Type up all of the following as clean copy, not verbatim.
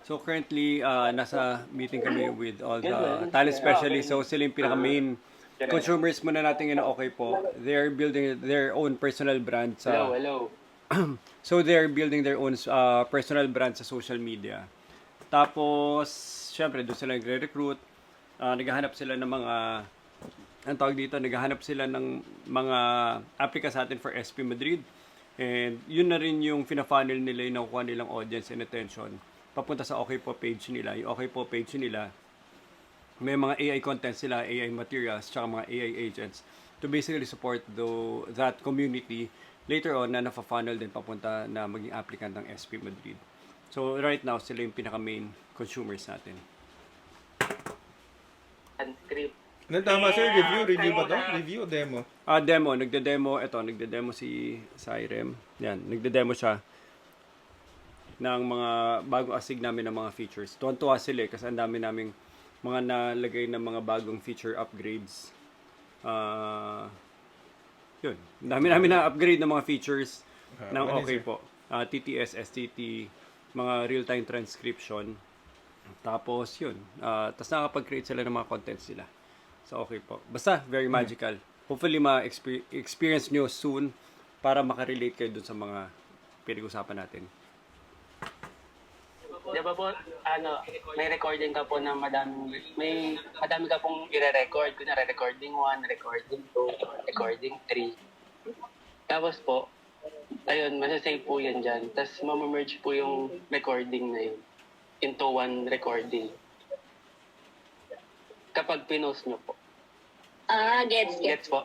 So currently, nasa meeting kami with all the talent specialists. So sila yung pinaka-main consumers muna natin yun, okay po. They're building their own personal brand sa... Hello. So they're building their own personal brand sa social media. Tapos, syempre, doon sila nagre-recruit. Naghahanap sila ng mga... Ang tawag dito, naghahanap sila ng mga applicants sa atin for SP Madrid. And yun na rin yung fina-funnel nila, yung nakukuha nilang audience and attention. Papunta sa Okay Po page nila. Yung Okay Po page nila, may mga AI content sila, AI materials, tsaka mga AI agents to basically support that community later on na nafa-funnel din papunta na maging applicant ng SP Madrid. So right now, sila yung pinaka-main consumers natin. Transcript. Tama sir, review ba to? Review o demo? Demo, nagde-demo si Cyrem. Yan, nagde-demo siya ng mga bagong asig namin ng mga features. Tuwan-tuwa sila kasi ang dami naming mga nalagay ng mga bagong feature upgrades. Yun, ang dami namin na upgrade ng mga features ng Okay Po. TTS, STT, mga real-time transcription. Tapos yun, tapos nakapag-create sila ng mga contents nila. So okay po. Basta, very magical. Hopefully, ma-experience nyo soon para makarelate kayo dun sa mga pinag-usapan natin. Di ba po, may recording ka po na madami ka pong i-record. Kunwari, recording 1, recording 2, recording 3. Tapos po, ayun, masasave po yan dyan. Tapos mamamerge po yung recording na yun into one recording. Kapag pinost nyo po. Gets. Gets po?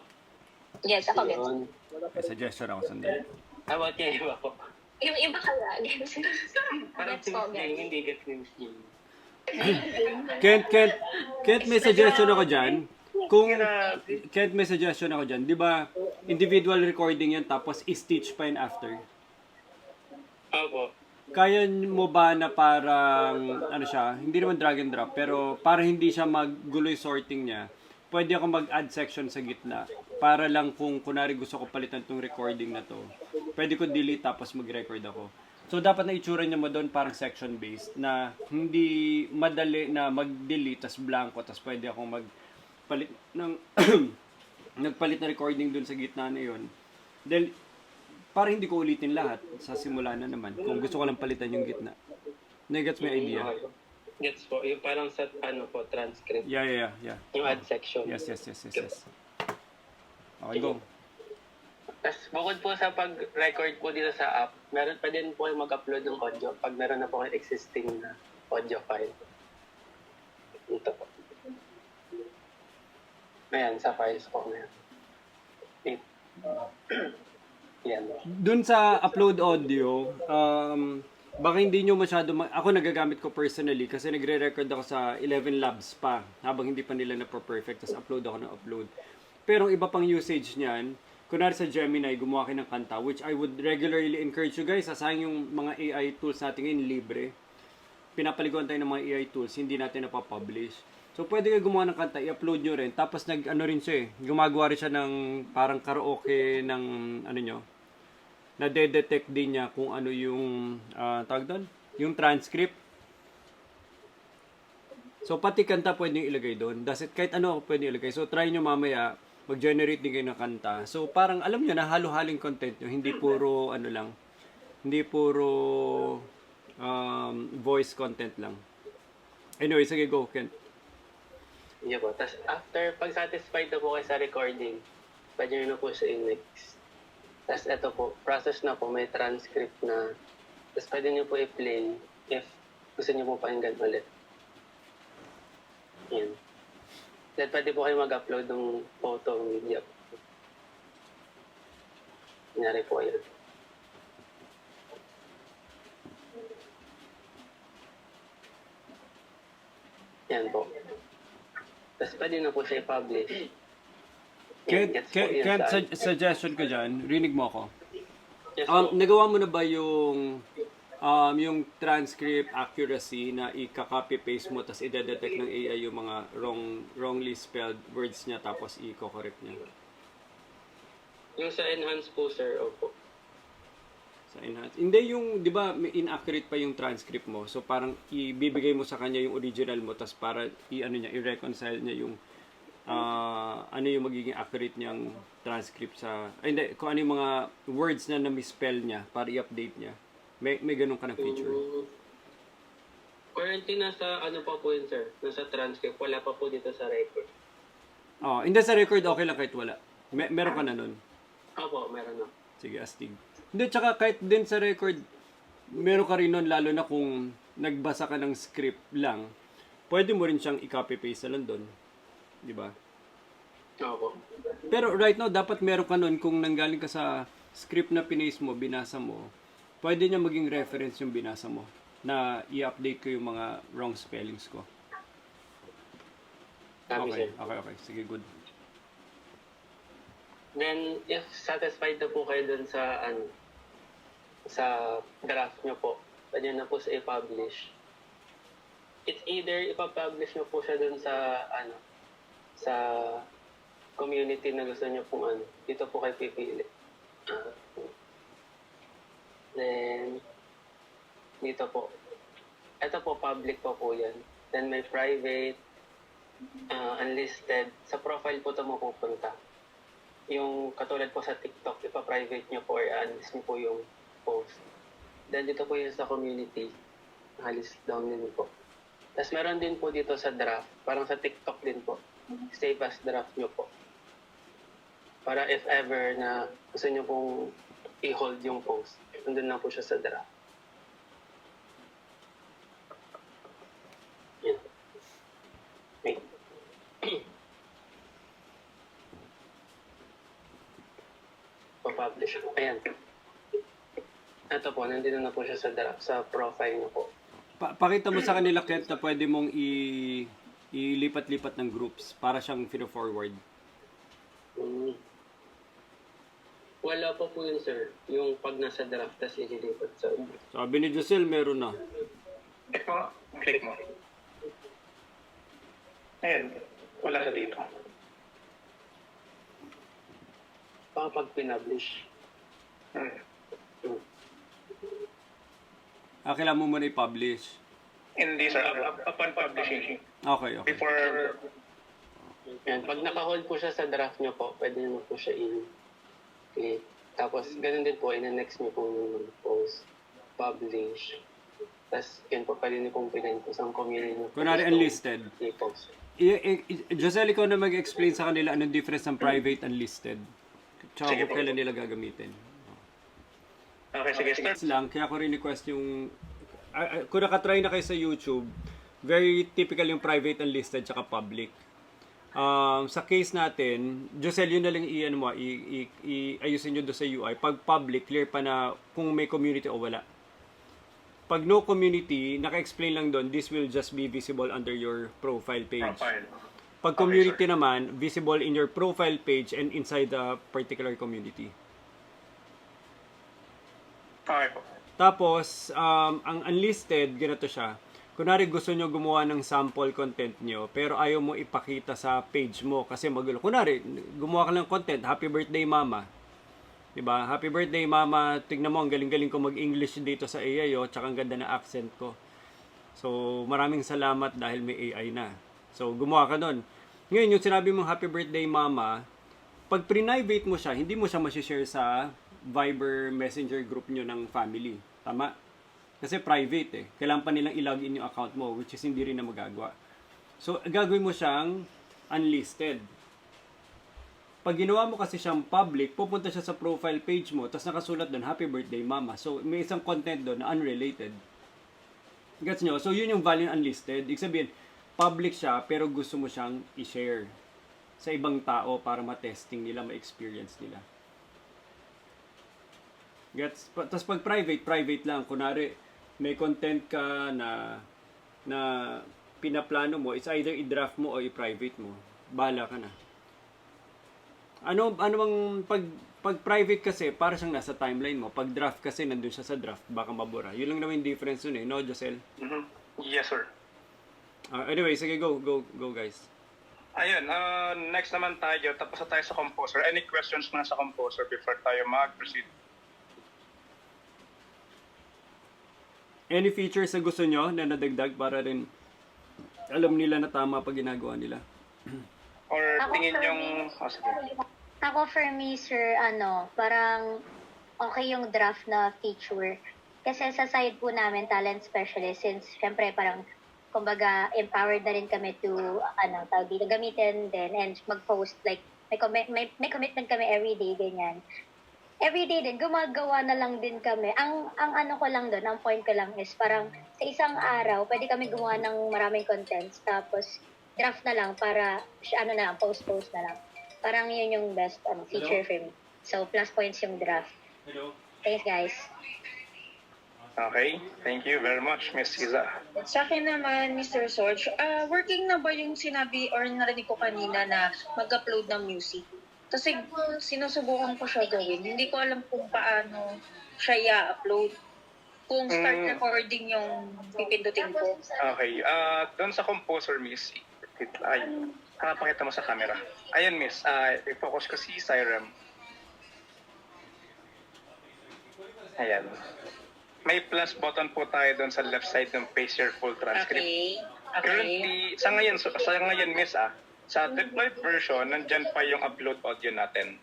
Yes, ako gets. Yun. May suggestion ako sandali. How about yung iba po? Yung iba kaya, gets. Parang Gets po, gets. hindi gets ni Miss Jing. Kent, may suggestion ako dyan. Kent, may suggestion ako dyan. Di ba, individual recording yan tapos i-stitch pa yun after? Opo. Kaya mo ba na parang, hindi naman drag and drop, pero para hindi siya maggulo yung sorting niya, pwede ako mag-add section sa gitna. Para lang kung kunwari gusto ko palitan tong recording na to, pwede ko delete tapos mag-record ako. So, dapat na itsura niya mo doon parang section-based na hindi madali na mag-delete tas blanco tas pwede akong magpalit ng nagpalit na recording doon sa gitna na yun. Dahil, para hindi ko ulitin lahat sa simula na naman kung gusto ko lang palitan yung gitna. Nagets mo yung idea? Gets po. Yung parang sa transcript. Yeah. Yung add section. Yes. Okay, go. Tapos bukod po sa pag-record po dito sa app, meron pa din po yung mag-upload ng audio pag meron na po kayo existing na audio file. Ito po. Ayan, sa files po na yan. Yan. Doon sa upload audio, baka hindi nyo masyado, ako nagagamit ko personally kasi nagre-record ako sa 11 labs pa habang hindi pa nila na-perfect, tapos upload ako ng upload. Pero iba pang usage niyan, kunwari sa Gemini, gumawa kayo ng kanta, which I would regularly encourage you guys, asayang yung mga AI tools natin ngayon libre. Pinapaliguan tayo ng mga AI tools, hindi natin napapublish. So pwede kayo gumawa ng kanta, i-upload nyo rin, tapos rin siya gumagawa rin siya ng parang karaoke ng na-detect din niya kung ano yung tawag doon, yung transcript. So pati kanta pwede nyo ilagay doon. Kahit ano pwede ilagay. So try nyo mamaya, mag-generate din kayo ng kanta. So parang alam nyo na halo-haling content nyo, hindi puro hindi puro voice content lang. Anyway, sige go, Kent. Yeah po. Tapos after, pag satisfied na po kayo sa recording, pwede nyo na po sa next. Tapos ito po, process na po, may transcript na. Tapos pwede nyo po i-play if gusto nyo po pakinggan ulit. Yan. Then pwede po kayo mag-upload ng photo media. Nangyari po yan. Yan po. Tapos pwede na po siya i-publish. Kent, suggestion ko dyan, rinig mo ako. Yes po. Nagawa mo na ba yung transcript accuracy na i-copy paste mo tapos i-detect ng AI yung mga wrongly spelled words niya tapos i-correct niya? Yung sa enhance po, sir, opo. Sa enhance. Hindi yung, di ba, may inaccurate pa yung transcript mo. So, parang ibibigay mo sa kanya yung original mo, tapos para i-ano niya, i-reconcile niya yung ano yung magiging accurate niyang transcript sa, ay hindi, kung ano yung mga words na na-misspell niya para i-update niya. May ganun ka ng feature. Currently, nasa ano pa po yun, sir? Nasa transcript. Wala pa po dito sa record. Hindi sa record, okay lang kahit wala. Meron ka na nun. Opo, meron na. Sige, astig. Hindi, tsaka kahit din sa record, meron ka rin nun, lalo na kung nagbasa ka ng script lang, pwede mo rin siyang i-copy-paste na lang doon. Di ba? Opo. Pero right now, dapat meron ka nun, kung nanggaling ka sa script na pinaste mo, binasa mo, pwede niya maging reference yung binasa mo na i-update ko yung mga wrong spellings ko. Kami, Okay, sir. okay. Sige, good. Then, if satisfied na po kayo dun sa, ano, sa draft nyo po, pwede na po sa i-publish. It's either ipapublish nyo po siya dun sa, ano, sa community na gusto nyo pong, ano, dito po kayo pipili. Then, dito po. Ito po, public po yan. Then may private, unlisted. Sa profile po ito mapupunta. Yung katulad po sa TikTok, ipa-private nyo po or unlist nyo po yung post. Then dito po yung sa community, naka-list down din po. Tapos meron din po dito sa draft, parang sa TikTok din po. Save as draft nyo po. Para if ever na gusto nyo pong i-hold yung post, nandun lang po siya sa draft. Yan. Wait. Pa-publish. Ayan. Ito po, nandito na po siya sa draft, sa profile niyo po. Pakita mo sa kanila, Kent, na pwede mong ilipat-lipat ng groups para siyang forward. Wala pa po yun, sir. Yung pag nasa draft, tas ililipat sa... Sabi ni Josel, meron na. Click mo. Click mo. Ayan. Wala sa dito. Baka pag pinublish. Kailangan mo muna i-publish. Hindi, sir. Upon publishing. Okay. Before... Yan. Pag naka-hold po siya sa draft niyo po, pwede naman po siya i-click. Tapos, ganun din po, ina-next niyo po yung post, publish. Tapos, yun po, pwede niyo pong pinayin po sa community niyo. Kunwari unlisted. I-post. Josel, ikaw na mag-explain sa kanila anong difference ng private and listed. Tsaka Sige kung po. kailan nila gagamitin. Okay, sige, start. Lang, kaya ko rin request yung... kung nakatry na kayo sa YouTube, very typical yung private and listed tsaka public. Sa case natin, Josel, yun na lang i-ano mo, ayusin nyo doon sa UI. Pag public, clear pa na kung may community o wala. Pag no community, naka-explain lang doon, this will just be visible under your profile page. Profile. Pag Okay, community sir. naman, visible in your profile page and inside the particular community. Okay po. Tapos, ang unlisted, ganito siya. Kunwari gusto nyo gumawa ng sample content nyo, pero ayaw mo ipakita sa page mo kasi magulo. Kunwari, gumawa ka ng content, Happy Birthday Mama. Diba? Happy Birthday Mama, tignan mo, ang galing-galing ko mag-English dito sa AI, tsaka ang ganda ng accent ko. So, maraming salamat dahil may AI na. So, gumawa ka nun. Ngayon, yung sinabi mong Happy Birthday Mama, pag private mo siya, hindi mo siya masishare sa Viber Messenger group nyo ng family. Tama? Kasi private eh. Kailangan pa nilang i-login yung account mo, which is hindi rin na magagawa. So, gagawin mo siyang unlisted. Pag ginawa mo kasi siyang public, pupunta siya sa profile page mo, tapos nakasulat doon, Happy Birthday Mama. So, may isang content doon na unrelated. Gets nyo? So, yun yung value ng unlisted. Ibig sabihin, public siya, pero gusto mo siyang i-share sa ibang tao para ma-testing nila, ma-experience nila. Gets? Tapos pag private lang. Kunwari, may content ka na pinaplano mo, it's either i-draft mo o i-private mo. Bahala ka na. Ano bang pag private kasi, para siyang nasa timeline mo. Pag draft kasi, nandun siya sa draft, baka mabura. Yun lang naman yung difference nun eh. No, Josel? Yes, sir. Anyway, sige, go guys. Ayun, next naman tayo. Tapos na tayo sa composer. Any questions muna sa composer before tayo mag-proceed? Any features na gusto nyo na nadagdag para rin alam nila na tama pag ginagawa nila? Or Ako tingin for yung... me- Oh, sige. Ako for me, sir, parang okay yung draft na feature. Kasi sa side po namin, talent specialist, since syempre parang, kumbaga, empowered na rin kami to, tawag dito, gamitin din and mag-post, like, may commitment kami everyday, ganyan. Everyday din, gumagawa na lang din kami. Ang ano ko lang doon, ang point ko lang is parang sa isang araw, pwede kami gumawa ng maraming contents, tapos draft na lang para, post na lang. Parang yun yung best feature for me. So, plus points yung draft. Hello? Thanks, guys. Okay, thank you very much, Miss Siza. Sa akin naman, Mr. Sorge, working na ba yung sinabi or narinig ko kanina na mag-upload ng music? Kasi sinusubukan ko siya gawin. Hindi ko alam kung paano siya i-upload. Kung start recording yung pipindutin ko. Okay, doon sa composer, Miss, ay, pakita mo sa camera. Ayan, Miss, i-focus ko si Cyrem. Ayan. May plus button po tayo doon sa left side ng paste your full transcript. Okay. Currently, sa ngayon, Miss, sa deployed version, nandyan pa yung upload audio natin.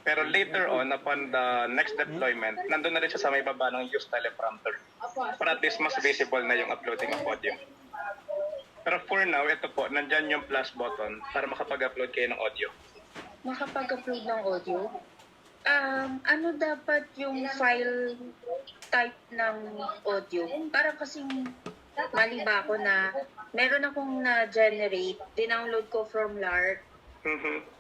Pero later on, upon the next deployment, nandun na rin siya sa may baba ng use teleprompter. Para at least mas visible na yung uploading of audio. Pero for now, ito po, nandyan yung plus button para makapag-upload kayo ng audio. Makapag-upload ng audio. Ano dapat yung file type ng audio? Para kasing mali ba ako na meron akong na-generate, dinownload ko from Lark. Mhm.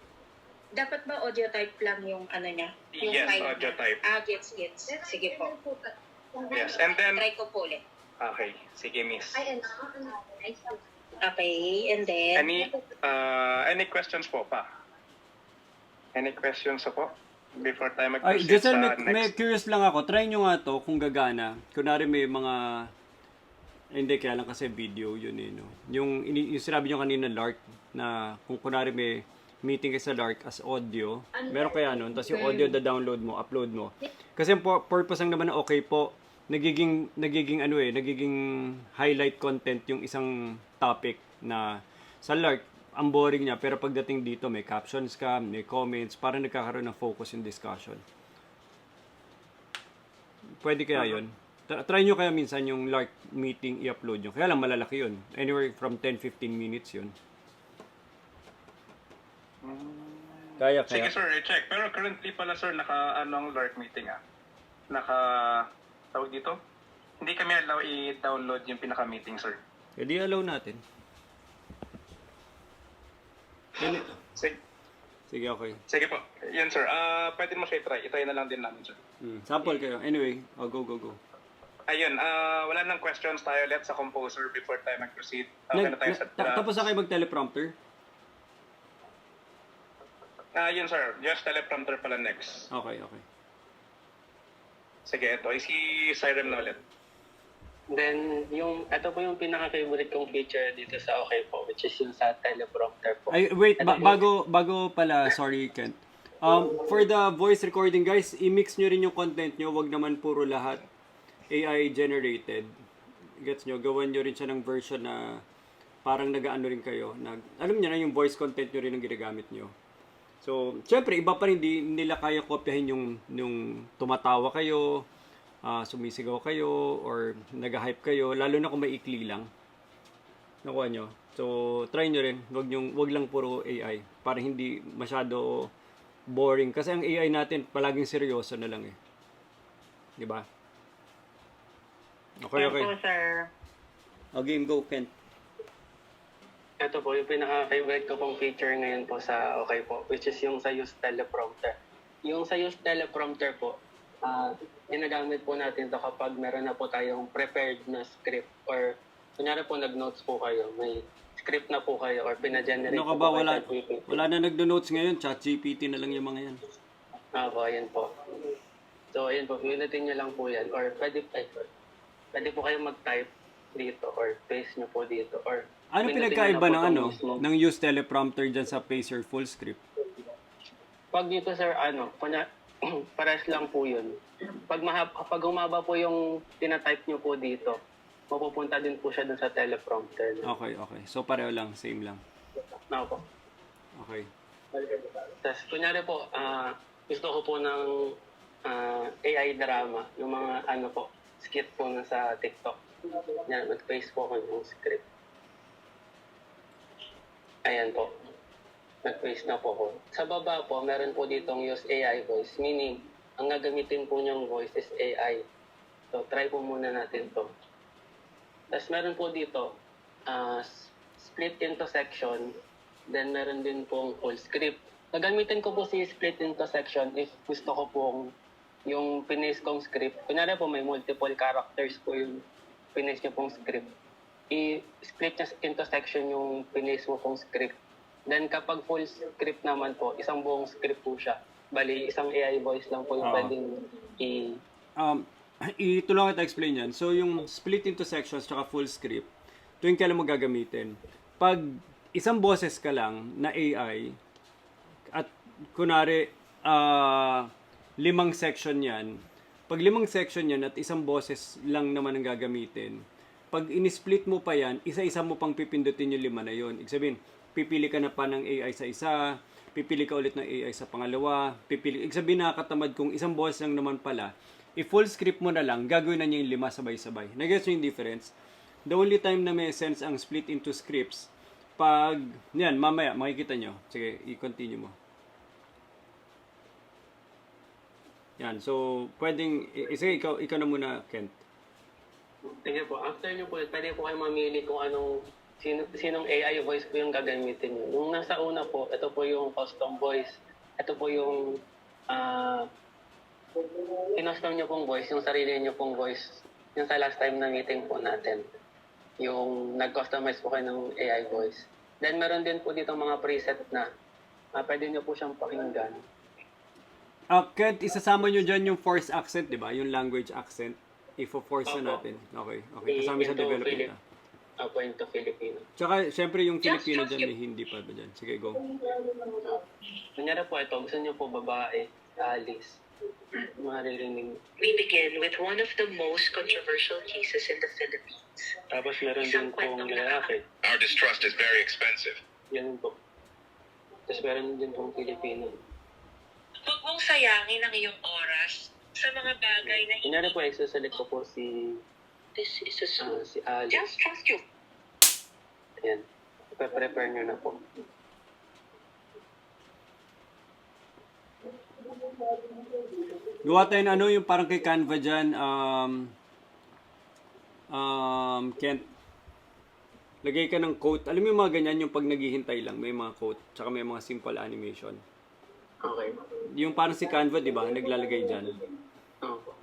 Dapat ba audio type lang yung ano niya? Yung Yes, file audio niya? type. Gets. Sige po. Yes, and then, Try ko po ulit. okay, sige, Miss. Okay, and then? Any questions po pa? Any questions po? Before tayo Ay, mag-proceed Giselle, sa may next. curious lang ako. Try nyo nga to kung gagana. Kunwari may mga... Hindi, kaya lang kasi video yun eh, no? Yung sinabi nyo kanina, Lark, na kung kunwari may meeting kayo sa Lark as audio, meron kaya nun, tapos yung audio da-download mo, upload mo. Kasi ang purpose lang naman na okay po, nagiging highlight content yung isang topic na sa Lark, ang boring niya, pero pagdating dito may captions ka, may comments, para nagkakaroon ng focus in discussion. Pwede kaya yun? Try nyo kaya minsan yung Lark meeting i-upload nyo. Kaya lang malalaki yun. Anywhere from 10-15 minutes yun. Kaya. Sige, sir, i-check. Pero currently pala, sir, naka-anong Lark meeting, tawag dito? Hindi kami allow i-download yung pinaka-meeting, sir. Hindi allow natin. Sige, Sige, okay. sige po. Yan, sir. Pwede mo siya i-try. I-try na lang din namin, sir. Sample kayo. Anyway, go. Ayun, wala nang questions tayo ulit sa composer before tayo mag-proceed. Okay na tayo sa... Tapos na kayo mag-teleprompter? Yun, sir. Just teleprompter pala next. Okay. Sige, ito. Si Cyrem na ulit. Then, ito po yung pinaka-favorite kong feature dito sa OK po, which is yung sa teleprompter po. Ay, wait, bago pala, sorry, Kent. For the voice recording, guys, i-mix nyo rin yung content nyo. Wag naman puro lahat AI generated. Gets nyo? Gawan nyo rin siya ng version na parang nag-ano rin kayo. Alam nyo na yung voice content nyo rin ang ginagamit nyo. So, syempre, iba pa rin, di nila kaya kopyahin yung tumatawa kayo, sumisigaw kayo, or nag-hype kayo, lalo na kung may ikli lang. Nakuha nyo. So, try nyo rin. Wag lang puro AI. Para hindi masyado boring. Kasi ang AI natin, palaging seryoso na lang eh. Di ba? Okay. Thank you, sir. Game, go, Kent. Ito po, yung pinaka-favorite ko pong feature ngayon po sa OK po, which is yung sa use teleprompter. Yung sa use teleprompter po, ginagamit po natin to kapag meron na po tayong prepared na script or kunyari po nag-notes po kayo, may script na po kayo or pina-generate Ano ka po ba? po kayo Wala, sa GPT. wala na nagdo-notes ngayon. ChatGPT na lang yung mga yan. Ako, ayan po. So, ayan po, pinutin nyo lang po yan. Or pwede po kayo mag-type dito or paste nyo po dito. Or Ano pinutin pinagkaiba nyo ng na po itong mismo. ng use teleprompter dyan sa Pacer full script? Pag dito, sir, pares lang po yun. Pag humaba po yung tinatype nyo po dito, mapupunta din po siya dun sa teleprompter. Okay, okay. So pareho lang, same lang. No po. Okay. Tapos, kunyari po, gusto ko po ng AI drama, yung mga ano po, skit po na sa TikTok. Yan, mag-paste po ako ng script. Ayan po. Nag-paste na po ako. Sa baba po, meron po ditong use AI voice. Meaning, ang gagamitin po niyong voice is AI. So, try po muna natin to. Tapos meron po dito, split into section. Then meron din pong full script. Gagamitin ko po si split into section if gusto ko pong yung pinis kong script. Kunyari po may multiple characters po yung pinis niyo pong script. I-split niya into section yung pinis mo pong script. Then kapag full script naman po, isang buong script po siya. Bali, isang AI voice lang po yung pwedeng Itulungan kita explain yan. So, yung split into sections tsaka full script, ito yung kailan mo gagamitin. Pag isang boses ka lang na AI, at kunwari, 5 section yan, pag 5 section yan at isang boses lang naman ang gagamitin, pag in-split mo pa yan, isa-isa mo pang pipindutin yung 5 na yun. Ibig sabihin, pipili ka na pa ng AI sa isa, pipili ka ulit ng AI sa pangalawa, ibig sabihin nakakatamad kung isang boses lang naman pala, i-full script mo na lang, gagawin na niya yung 5 sabay-sabay. Nag-gets yung difference? The only time na may sense ang split into scripts, pag, yan, mamaya, makikita nyo. Sige, i-continue mo. Yan, so, pwedeng, sige, ikaw na muna, Kent. Sige po, after nyo po, pwede po kayo mamili kung sinong AI voice po yung gagamitin nyo. Nung nasa una po, ito po yung custom voice. Ito po yung kinustom nyo pong voice, yung sarili nyo pong voice. Yung sa last time na meeting po natin. Yung nag-customize po kayo ng AI voice. Then meron din po dito mga preset na pwede nyo po siyang pakinggan. Kent, isasama nyo dyan yung force accent, di ba? Yung language accent. Ifo-force na natin. Okay, okay. Kasama sa development na. Apo into Filipino. Tsaka, syempre yung Filipino dyan, may hindi pa ba dyan? Sige, go. Kunyari po ito, gusto nyo po babae, Alice. Maririnig. We begin with one of the most controversial cases in the Philippines. Tapos meron din pong lalaki. Our distrust is very expensive. Yan po. Tapos meron din pong Filipino. Huwag mong sayangin ang iyong oras sa mga bagay na Kunyari po, isuselect ko po si This is a soul. si Alice. Just trust you. Ayan. Ipa-prepare nyo na po. Gawa tayo na ano, yung parang kay Canva dyan, Kent, lagay ka ng quote. Alam mo yung mga ganyan, yung pag naghihintay lang, may mga quote, tsaka may mga simple animation. Okay. Yung parang si Canva, di ba, naglalagay dyan. Opo.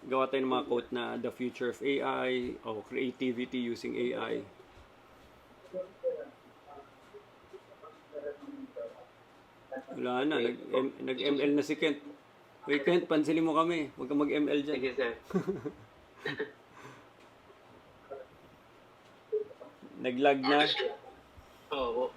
Gawa tayo ng mga quote na the future of AI, o creativity using AI. Wala na, nag-ML na si Kent. Wait, Kent, pansinin mo kami. Huwag kang mag-ML dyan. Sige, sir. Nag-lag na. Oo.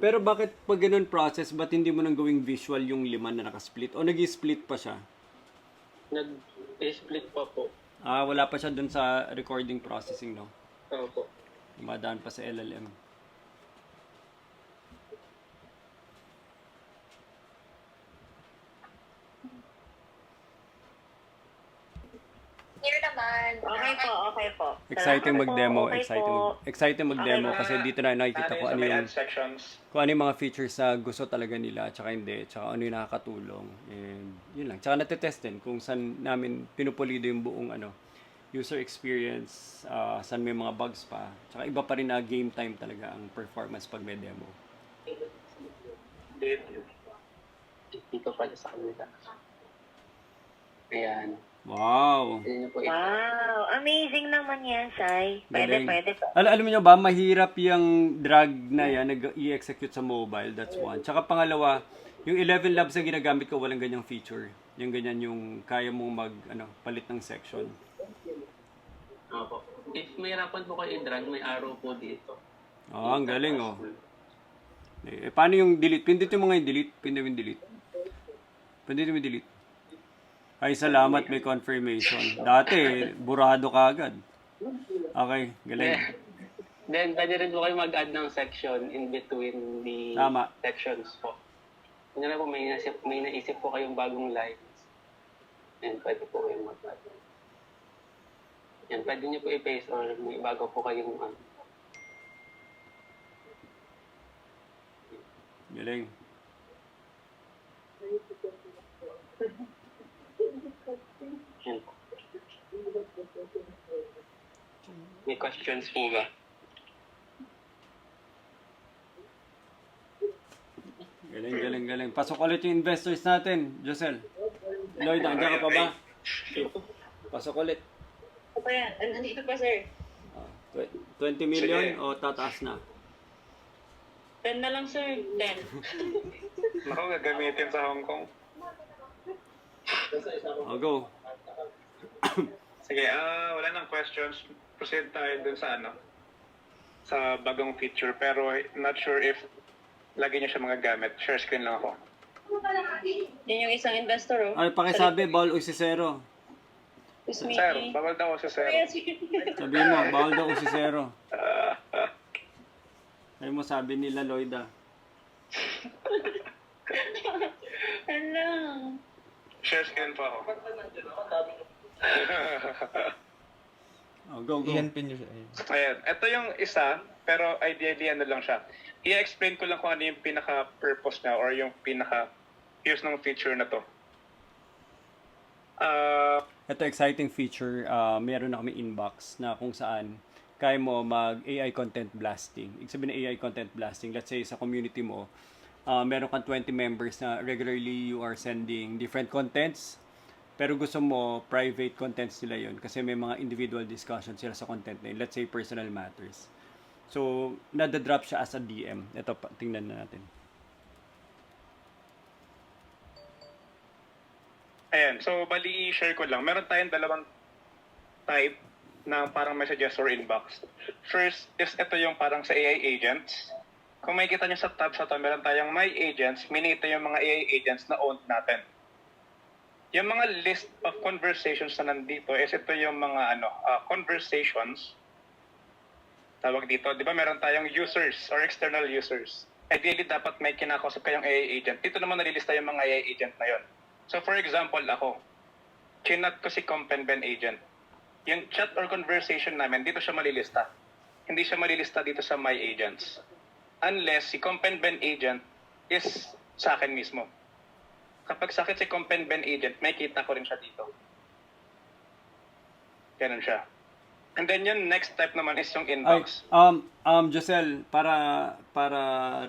Pero bakit pag ganun process, ba't hindi mo nang gawing visual yung 5 na nakasplit? O nag-split pa siya? Nag-split pa po. Wala pa siya dun sa recording processing, no? Opo. Dumadaan pa sa LLM. Here naman. Okay po. Exciting mag-demo, Okay po. exciting mag-demo kasi dito na nakikita ko Sa ano may yung ad sections. kung ano yung mga features na gusto talaga nila tsaka hindi, tsaka ano yung nakakatulong. And yun lang. Tsaka natetest din kung saan namin pinupulido yung buong user experience, saan may mga bugs pa. Tsaka iba pa rin na game time talaga ang performance pag may demo. Dito pala sa kanila. Ayan. Wow! Ayan po. Wow, amazing naman yan, Sai. Galing. Pwede. Alam niyo ba, mahirap yung drag na yan, nag-i-execute sa mobile, that's one. Tsaka pangalawa, yung 11 Labs na ginagamit ko, walang ganyang feature. Yung ganyan, yung kaya mong palit ng section. Opo. If mahirapan po kayo i-drag, may arrow po dito. Oh, ang galing, oh. Paano yung delete? Pindutin mo nga yung delete. Pindutin mo yung delete. Pindutin mo yung delete. Ay, salamat, may confirmation. Dati, burado ka agad. Okay, galing. Then, pwede rin po kayo mag-add ng section in between the Tama. sections po. Kung na po, may naisip po kayong bagong lines. And pwede po kayong mag-add. Yan, pwede nyo po i-paste or may bago po kayong Galing. yan po. May questions po ba? Galing, galing, galing. Pasok ulit yung investors natin, Josel. Lloyd, nandiyan ka pa ba? Pasok ulit. Ano pa yan? Nandito pa, sir. 20 million Sige. o tataas na? 10 na lang, sir. 10. Naku, gagamitin sa Hong Kong. O, go. Sige, wala nang questions. Proceed tayo dun sa sa bagong feature. Pero not sure if lagi niya siya mga gamit. Share screen lang ako. Yan yung isang investor, oh. Ay, pakisabi, bawal usisero. Excuse me. Sir, bawal daw ako sa sir. Yes, Sabi mo, bawal daw usisero. Ay mo, sabi nila, Lloyd, ah. Hello. Share screen pa ako. Oh, go, go. I-pin nyo siya. Ayun. Ayan, ito yung isa, pero ideally lang siya. I-explain ko lang kung ano yung pinaka-purpose niya or yung pinaka-use ng feature na to. Ito, exciting feature. Meron na kami inbox na kung saan kaya mo mag-AI content blasting. Ibig sabihin ng AI content blasting, let's say sa community mo, meron kang 20 members na regularly you are sending different contents, pero gusto mo private contents nila yun kasi may mga individual discussions sila sa content na yun. Let's say personal matters. So, nada-drop siya as a DM. Ito, tingnan na natin. Ayan, so bali i-share ko lang. Meron tayong dalawang type ng parang messages or inbox. First is ito yung parang sa AI agents. Kung makikita nyo sa tab sa ito, meron tayong My Agents, meaning ito yung mga AI agents na owned natin. Yung mga list of conversations na nandito is ito yung mga conversations. Tawag dito, di ba meron tayong users or external users. Ideally, dapat may kinakausap kayong AI agent. Dito naman nalilista yung mga AI agent na yon. So for example, ako, chinat ko si Compenben agent. Yung chat or conversation namin, dito siya malilista. Hindi siya malilista dito sa My Agents. Unless si Compenben agent is sa akin mismo. Kapag sa akin si Compenben agent, may kita ko rin siya dito. Ganun siya. And then yung next type naman is yung Ay, inbox. Josel, para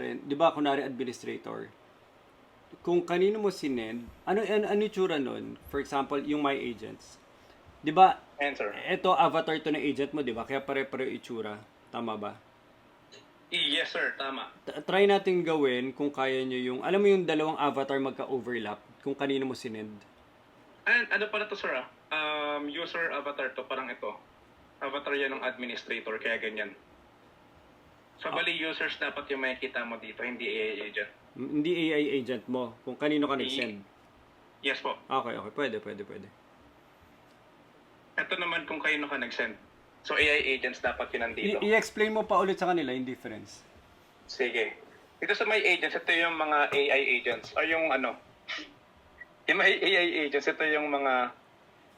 rin, di ba, kunwari administrator, kung kanino mo sinend, ano yung tsura nun? For example, yung My Agents. Di ba, Answer. ito avatar to ng agent mo, di ba? Kaya pare-pare itsura. Tama ba? Yes sir, tama. Try natin gawin kung kaya nyo yung, alam mo yung dalawang avatar magka-overlap, kung kanino mo sinend. And ano pala to sir user avatar to, parang ito. Avatar yan ng administrator, kaya ganyan. So bali users dapat yung makikita mo dito, hindi AI agent. Hindi AI agent mo, kung kanino ka nag-send. Yes po. Okay, pwede. Ito naman kung kanino ka nag-send. So AI agents dapat yun nandito. I-explain mo pa ulit sa kanila yung difference. Sige. Dito sa My Agents, ito yung mga AI agents. Or yung yung may AI agents, ito yung mga...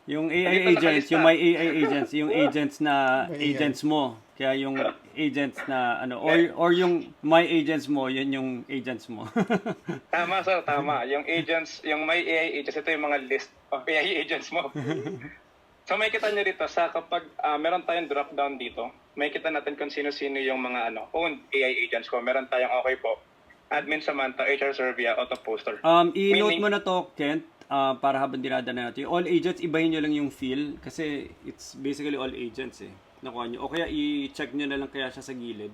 Yung AI Dito agents, nakalista. yung may AI agents, yung agents na May agents mo. Kaya yung agents na or yung my agents mo, yun yung agents mo. Tama sir, tama. Yung agents, yung may AI agents, ito yung mga list of AI agents mo. So may kita nyo dito sa kapag meron tayong drop down dito, may kita natin kung sino-sino yung mga owned AI agents ko. Meron tayong okay po, Admin Samantha, HR Servia, Auto Poster. I-note mo na to, Kent, para habang dinadala natin. All agents, ibahin nyo lang yung feel kasi it's basically all agents eh. Nakuha nyo. O kaya i-check nyo na lang kaya siya sa gilid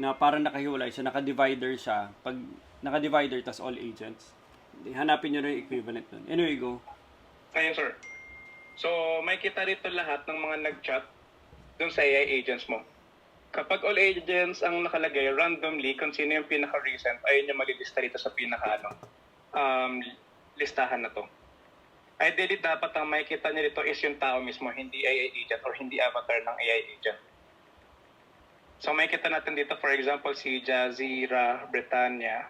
na parang nakahiwalay siya, naka-divider siya. Pag naka-divider, tas all agents, hanapin nyo na yung equivalent nun. Anyway, go. Ayun sir. So may kita rito lahat ng mga nag-chat dun sa AI agents mo. Kapag all agents ang nakalagay randomly kung sino yung pinaka-recent, ayun yung malilista dito sa listahan na to. Ideally, dapat ang makikita niyo dito is yung tao mismo, hindi AI agent or hindi avatar ng AI agent. So makikita natin dito, for example, si Jazira Britannia.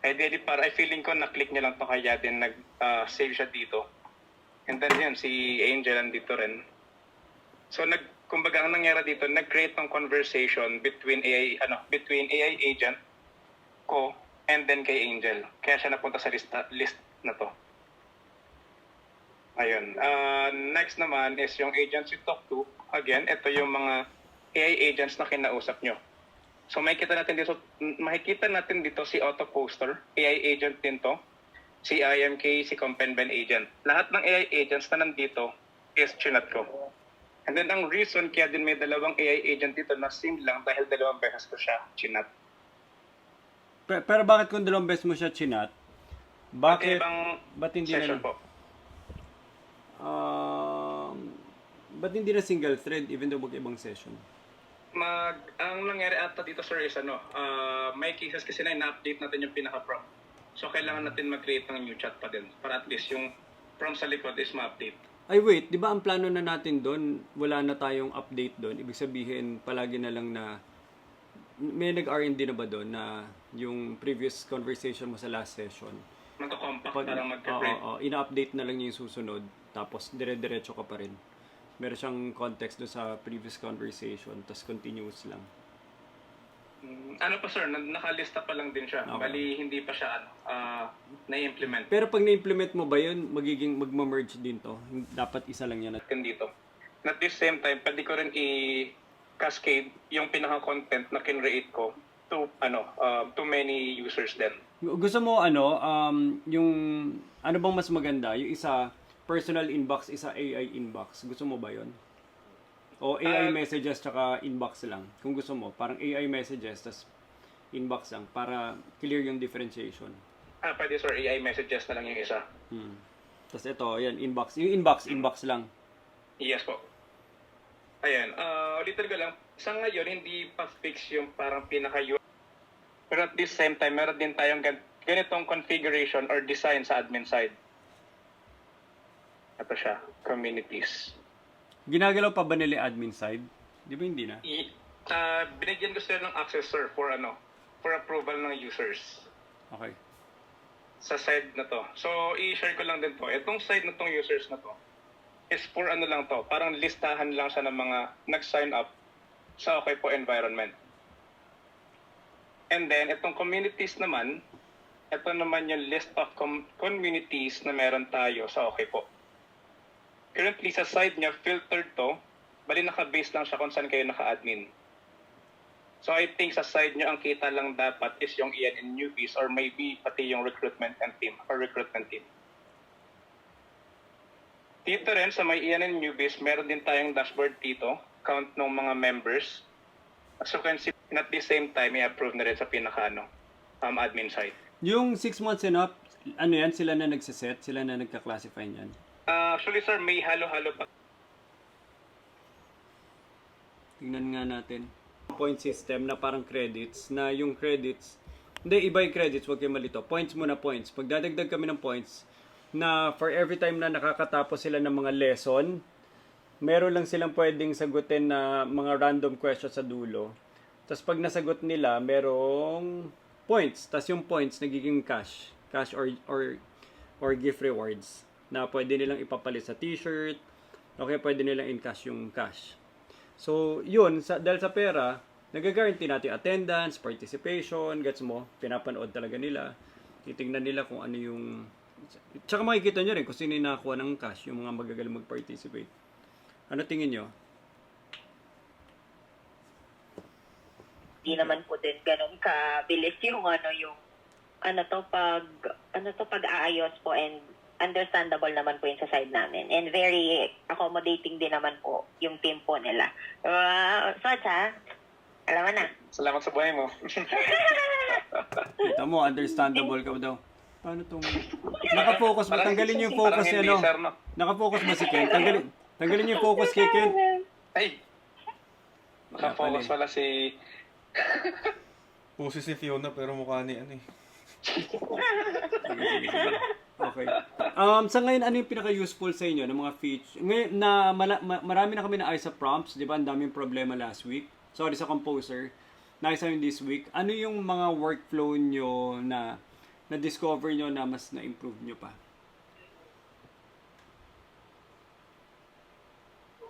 Ideally, I feeling ko na-click niya lang to kaya din nag-save siya dito. And then yun, si Angel andito rin. So kumbaga ang nangyari dito, nag-create ng conversation between AI agent ko and then kay Angel. Kaya siya napunta sa list na to. Ayun. Next naman is yung agents you talk to. Again, ito yung mga AI agents na kinausap nyo. So makikita natin dito si Auto Poster, AI agent din to. Si IMK, si Compenben agent. Lahat ng AI agents na nandito is chinat ko. And then ang reason kaya din may dalawang AI agent dito na same lang dahil dalawang beses ko siya chinat. Pero bakit kung dalawang beses mo siya chinat? Bakit? Ibang Ba't hindi session na? po. Ba't hindi na single thread even though mag-ibang session? Ang nangyari ata dito sir is may cases kasi na ina-update natin yung pinaka-prompt. So kailangan natin mag-create ng new chat pa din para at least yung prompt sa likod is ma-update. Ay wait, di ba ang plano na natin doon, wala na tayong update doon? Ibig sabihin, palagi na lang na, may nag-R&D na ba doon na yung previous conversation mo sa last session? Magka-compact para mag-create. Ina-update na lang yung susunod, tapos dire-diretso ka pa rin. Meron siyang context doon sa previous conversation, tapos continuous lang. Ano pa sir, nakalista pa lang din siya. Okay. Bali, hindi pa siya na-implement. Pero pag na-implement mo ba yun, magma-merge din to? Dapat isa lang yan. Dito. At the same time, pwede ko rin i-cascade yung pinaka-content na kinreate ko to many users din. Gusto mo yung ano bang mas maganda? Yung isa personal inbox, isa AI inbox. Gusto mo ba yun? O AI messages tsaka inbox lang. Kung gusto mo, parang AI messages tas inbox lang para clear yung differentiation. Pwede sir, AI messages na lang yung isa. Tas ito, yan, inbox. Yung inbox lang. Yes po. Ayan, ulitin ko lang, sa ngayon, hindi pa fix yung parang pinaka-UI. Pero at the same time, meron din tayong ganitong configuration or design sa admin side. Ito siya, communities. Ginagalaw pa ba nila admin side? Di ba hindi na? Binigyan ko sila ng access sir for approval ng users Okay. sa side na to. So, i-share ko lang din to. Itong side na tong users na to is for lang to. Parang listahan lang siya ng mga nag-sign up sa Okay Po environment. And then, itong communities naman, ito naman yung list of communities na meron tayo sa Okay Po. Currently, sa side niya, filtered to. Bali, naka-base lang siya kung saan kayo naka-admin. So, I think sa side niyo, ang kita lang dapat is yung EN and newbies or maybe pati yung recruitment team. Dito rin, sa may EN and newbies, meron din tayong dashboard dito. Count ng mga members. As you can see, at the same time, i-approve na rin sa admin side. Yung 6 months and up, sila na nagsiset? Sila na nagka-classify niyan? Actually, sir, may halo-halo pa. Tingnan nga natin. Point system na parang credits, na yung credits, hindi, iba yung credits, huwag kayo malito. Points muna, points. Pag dadagdag kami ng points, na for every time na nakakatapos sila ng mga lesson, meron lang silang pwedeng sagutin na mga random questions sa dulo. Tapos pag nasagot nila, merong points. Tapos yung points nagiging cash or gift rewards na pwede nilang ipapalit sa t-shirt, okay, pwede nilang in-cash yung cash. So, yun, dahil sa pera, nag-guarantee natin attendance, participation, gets mo, pinapanood talaga nila, titingnan nila kung ano yung, tsaka makikita nyo rin kung sino yung nakakuha ng cash, yung mga magagaling mag-participate. Ano tingin nyo? Hindi naman po din ganun kabilis yung pag-aayos po, and understandable naman po yun sa side namin. And very accommodating din naman po yung team po nila. Socha, alam mo na. Salamat sa buhay mo. Kita mo, understandable ka daw. Paano itong... Nakafocus ba? Tanggalin yung focus niya, no? Nakafocus ba si Ken? Tanggalin yung focus kay Ken. Ay! Nakafocus pala pala si... Pusi si Fiona pero mukha ni ano eh. Okay. Sa ngayon, ano yung pinaka-useful sa inyo ng mga feature? Ngayon, marami na kami naayos sa prompts, di ba? Ang daming problema last week. Sorry sa composer. Naayos namin this week. Ano yung mga workflow nyo na na-discover nyo na mas na-improve nyo pa?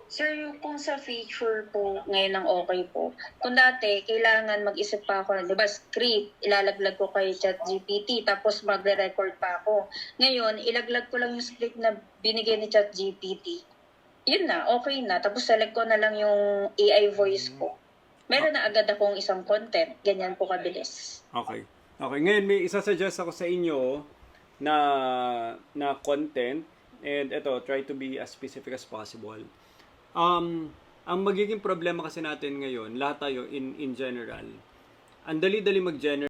Sir, yung kung sa feature po, ngayon ang okay po. Kung dati, kailangan mag-isip pa ako, di ba, script, ilalaglag ko kay ChatGPT, tapos magre-record pa ako. Ngayon, ilaglag ko lang yung script na binigay ni ChatGPT. Yun na, okay na. Tapos select ko na lang yung AI voice ko. Meron na agad akong isang content. Ganyan po kabilis. Okay. Okay. Ngayon, may isa-suggest ako sa inyo na content. And ito, try to be as specific as possible. Ang magiging problema kasi natin ngayon, lahat tayo in general, ang dali-dali mag-generate